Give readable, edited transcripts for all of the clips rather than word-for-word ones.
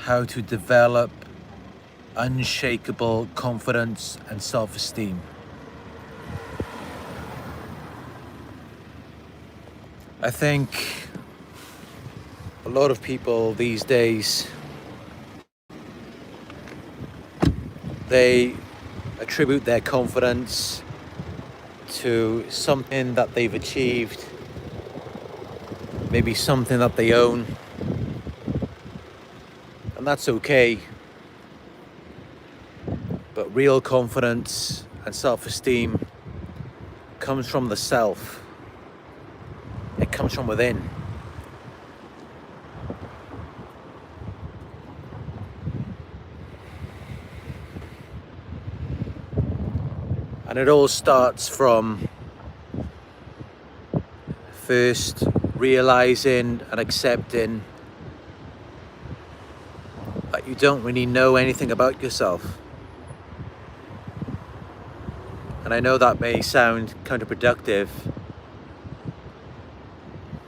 how to develop unshakable confidence and self-esteem. I think a lot of people these days, they attribute their confidence to something that they've achieved, maybe something that they own, and that's okay. But real confidence and self-esteem comes from the self. It comes from within. And it all starts from first realizing and accepting that you don't really know anything about yourself. And I know that may sound counterproductive,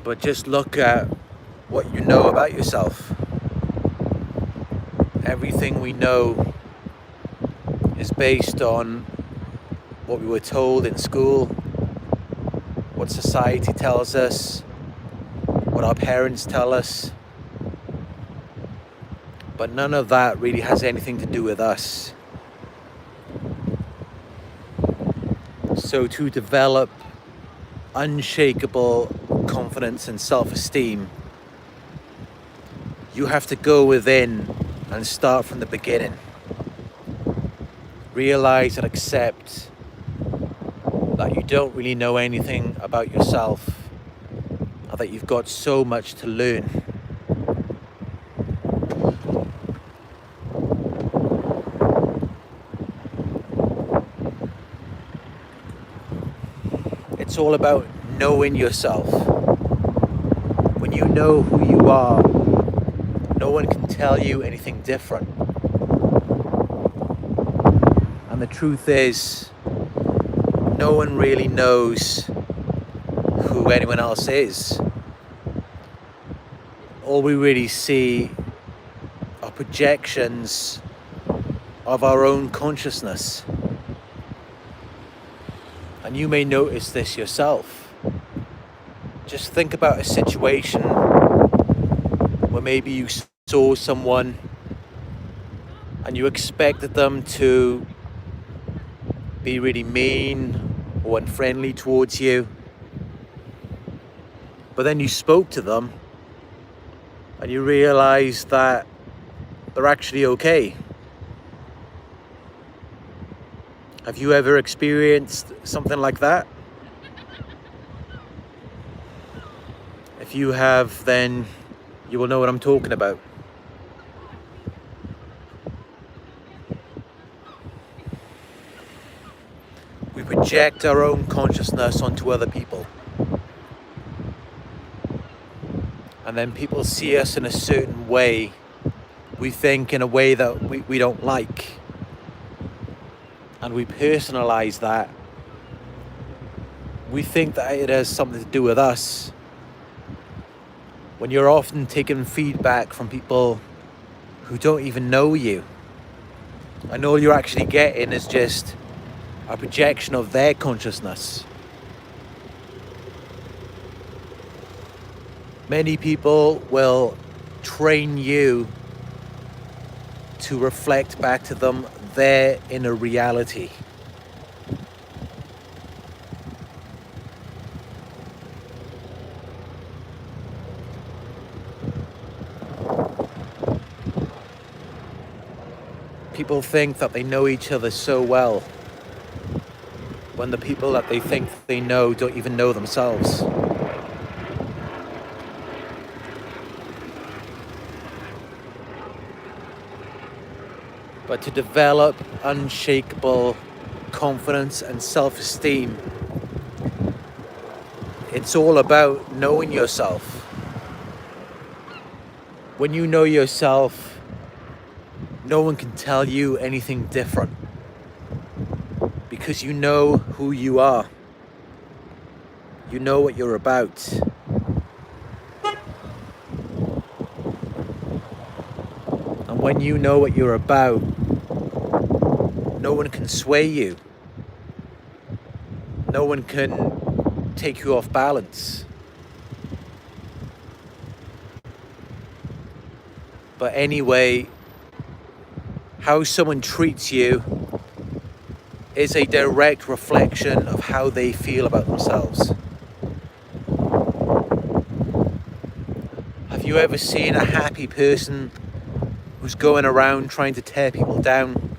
but just look at what you know about yourself. Everything we know is based on what we were told in school, what society tells us, what our parents tell us. But none of that really has anything to do with us. So to develop unshakable confidence and self-esteem, you have to go within and start from the beginning. Realize and accept that you don't really know anything about yourself and that you've got so much to learn. It's all about knowing yourself. When you know who you are, no one can tell you anything different. And the truth is, no one really knows who anyone else is. All we really see are projections of our own consciousness. And you may notice this yourself. Just think about a situation where maybe you saw someone and you expected them to be really mean or unfriendly towards you, but then you spoke to them and you realized that they're actually okay. Have you ever experienced something like that? If you have, then you will know what I'm talking about. We project our own consciousness onto other people. And then people see us in a certain way. We think in a way that we don't like. And we personalize that. We think that it has something to do with us. When you're often taking feedback from people who don't even know you. And all you're actually getting is just a projection of their consciousness. Many people will train you to reflect back to them their inner reality. People think that they know each other so well, when the people that they think they know don't even know themselves. But to develop unshakable confidence and self-esteem, it's all about knowing yourself. When you know yourself, no one can tell you anything different. Because you know who you are. You know what you're about. And when you know what you're about, no one can sway you. No one can take you off balance. But anyway, how someone treats you is a direct reflection of how they feel about themselves. Have you ever seen a happy person who's going around trying to tear people down?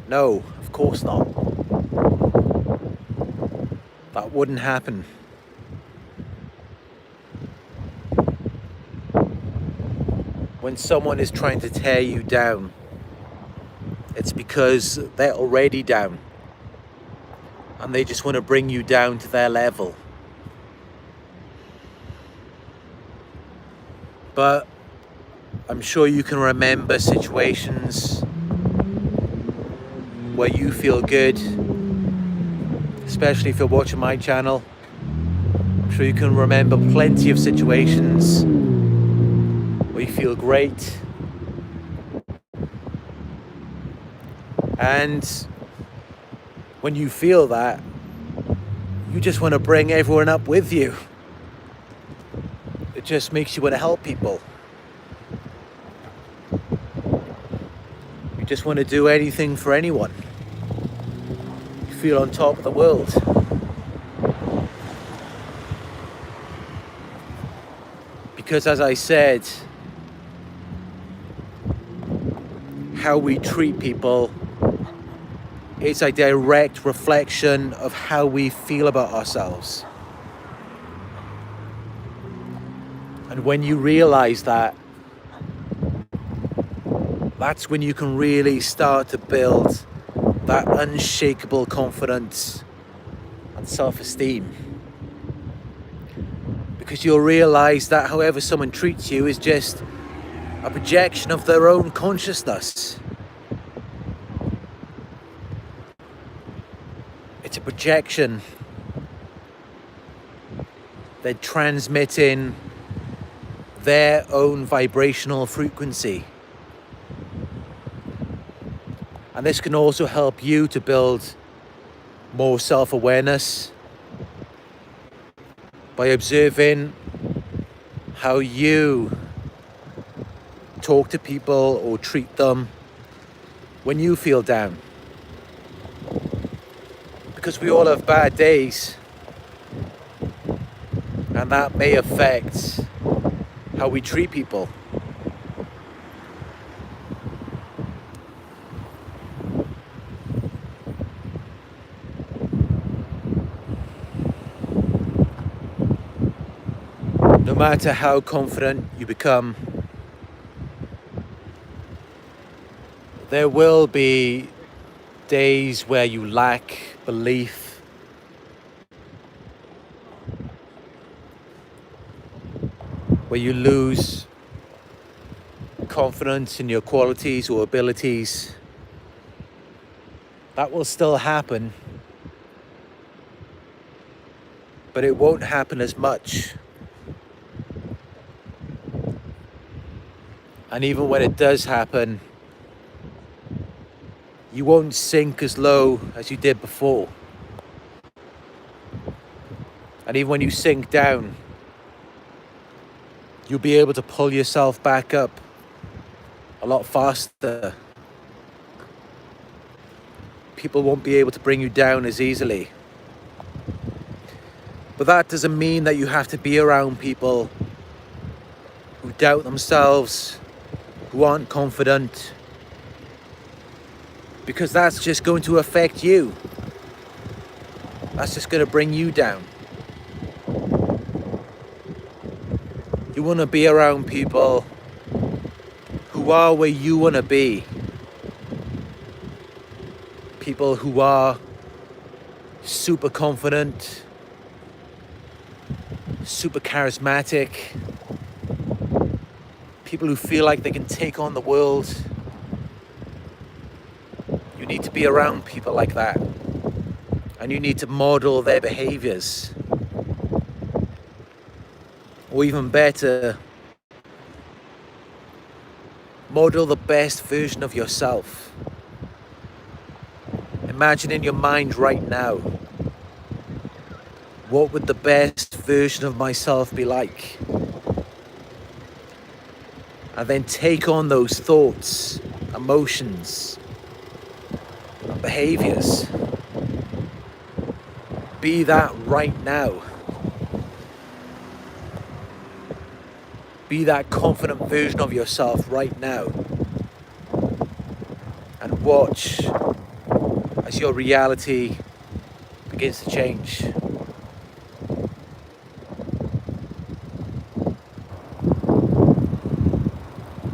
No, of course not. That wouldn't happen. When someone is trying to tear you down, it's because they're already down and they just want to bring you down to their level. But I'm sure you can remember situations where you feel good, especially if you're watching my channel. I'm sure you can remember plenty of situations where you feel great. And when you feel that, you just want to bring everyone up with you. It just makes you want to help people. You just want to do anything for anyone. You feel on top of the world. Because as I said, how we treat people is a direct reflection of how we feel about ourselves. And when you realize that, that's when you can really start to build that unshakable confidence and self-esteem. Because you'll realize that however someone treats you is just a projection of their own consciousness. It's a projection. They're transmitting their own vibrational frequency. And this can also help you to build more self-awareness by observing how you talk to people or treat them when you feel down. Because we all have bad days, and that may affect how we treat people. No matter how confident you become, there will be days where you lack belief, where you lose confidence in your qualities or abilities. That will still happen, but it won't happen as much. And even when it does happen, you won't sink as low as you did before. And even when you sink down, you'll be able to pull yourself back up a lot faster. People won't be able to bring you down as easily. But that doesn't mean that you have to be around people who doubt themselves, who aren't confident, because that's just going to affect you. That's just going to bring you down. You want to be around people who are where you want to be. People who are super confident, super charismatic. People who feel like they can take on the world. You need to be around people like that. And you need to model their behaviors. Or even better, Model the best version of yourself. Imagine in your mind right now, what would the best version of myself be like? And then take on those thoughts, emotions, and behaviors. Be that right now. Be that confident version of yourself right now. And watch as your reality begins to change.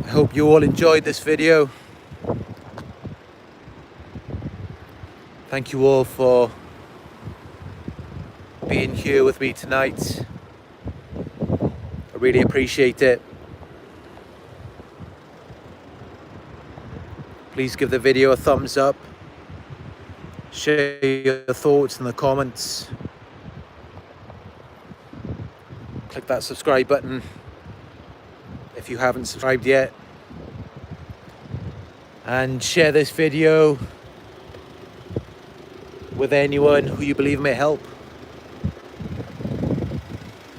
I hope you all enjoyed this video. Thank you all for being here with me tonight. I really appreciate it. Please give the video a thumbs up. Share your thoughts in the comments. Click that subscribe button if you haven't subscribed yet. And share this video with anyone who you believe may help.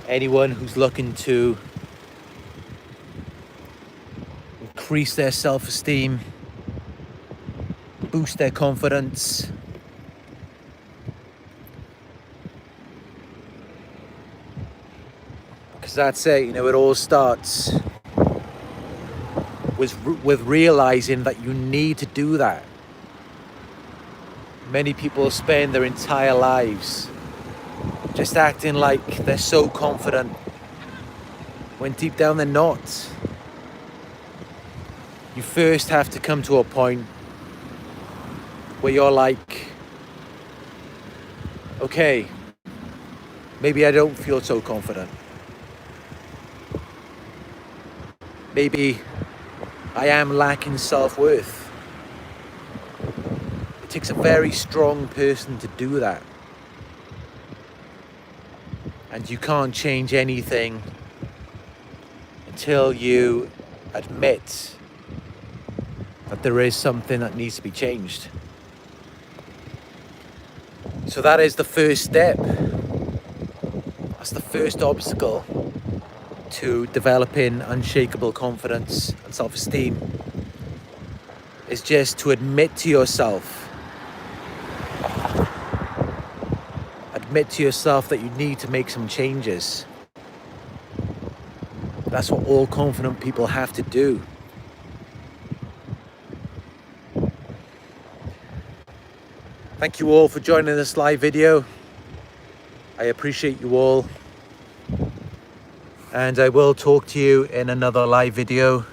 Anyone who's looking to increase their self-esteem, boost their confidence, because that's it, you know, it all starts with realizing that you need to do that. Many people spend their entire lives just acting like they're so confident when deep down they're not. You first have to come to a point where you're like, okay, maybe I don't feel so confident. Maybe I am lacking self-worth. It takes a very strong person to do that. And you can't change anything until you admit that there is something that needs to be changed. So that is the first step. That's the first obstacle to developing unshakable confidence and self-esteem, is just to admit to yourself that you need to make some changes. That's what all confident people have to do. Thank you all for joining this live video. I appreciate you all. And I will talk to you in another live video